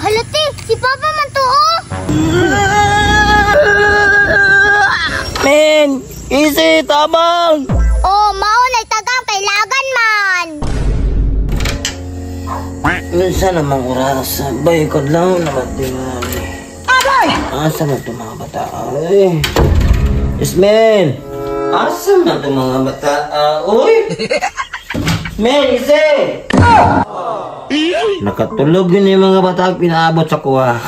Halati, si Papa man to, oh! Men, easy, tabang! Oh, maunay tagang kailagan man! Minsan namang oras, bayikod lang naman din namin. Abay! Asa na ito mga bata? Ay! Ismael! Asa na ito mga bata? Uy! Men, easy! Nakatulog yun yung mga bata pinaabot sa kuha.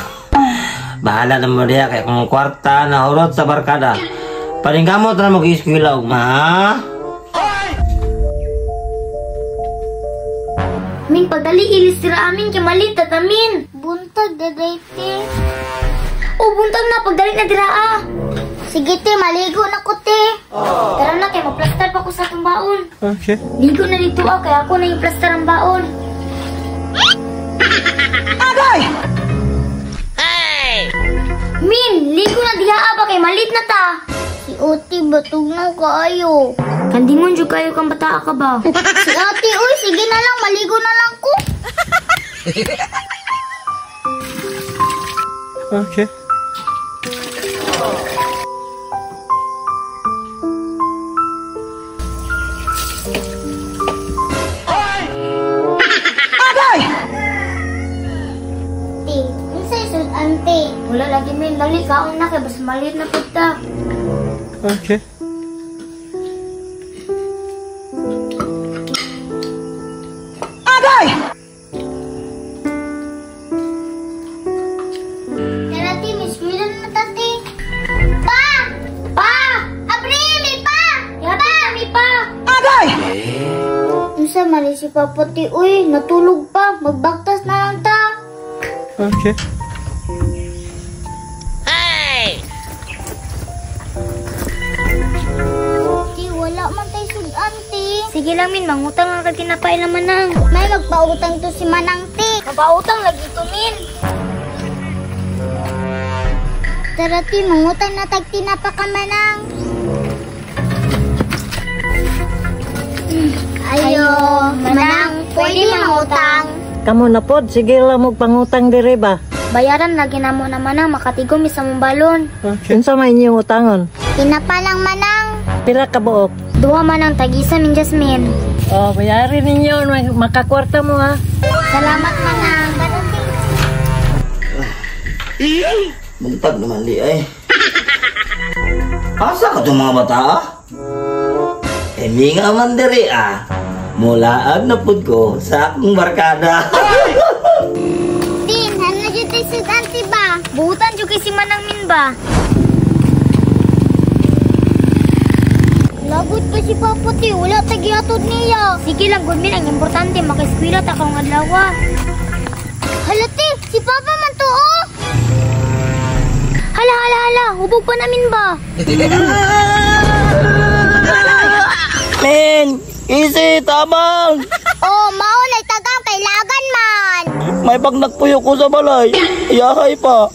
Bahala na mo diya kaya kung kwarta na hurot sa barkada. Paningkamot na mag-iskila ugma, ha? Min, pagdali ilis sira amin kay malit tatamin. Buntag dadayte. Oh, buntag na pagdali na dira ah. Sige te, maligo na ko te. Tara na kay magplastar pa ko sa atong baon. Okay. Ligo na dito ah, kaya ako na yung plastar ang baon. Agay! Min, ligo na diha ah, ba kay malit na ta. Si Oti, batog na kaayo. Kandingon jud kayo kang bata ka ba? Si Ate, uy, sige na lang, maligo na lang ko. Okay. Agay! Ate, unsay sud ante? Wala lagi min, dali kaon na kay bas malit na pagta. Okay. Agay! Tara, ti, miss Willa na tati. Pa! Pa! Abri, mi pa! Yaba, mi pa! Agay! Unsa mali si Papa ti, uy, natulog pa. Magbaktas na lang ta. Okay. Ti, wala man tayo sudan, ti. Sige lang, min, mangutang ang katinapay na manang. May magpautang to si Manang, ti. Magpautang lagi to, min. Tara, ti, mangutang na tagtinapa ka, Manang. Ayo, Manang, pwede mangutang. Kamu na pod, sige lang mo pangutang dire ba? Bayaran lagi na mo naman ang makatigom sa mong balon. Unsa may inyong utangon? Tinapa lang, Manang. Pila ka buok? Duha Manang, tagisa min Jasmine. Oh, bayarin ninyo, makakwarta mo ha. Salamat, Manang. Buntag naman di ay. Asa ka itong mga bata ah? Emi nga man diri ah. Mulaag na pud ko sa akong barkada. Tin, ano dyan tayo sa dante ba? Buutan dyan kay si Manang min ba? Lagot pa si Papa ti, wala tagiatod niya. Sige lang, good min, ang importante, makiskwila ta kang adlaw. Halati, si Papa man to, oh! Hala, hubog pa namin ba? Men, easy, tabang! Oh, maunay tagang kailagan man. May pag nagpuyo ko sa balay, iyahay pa.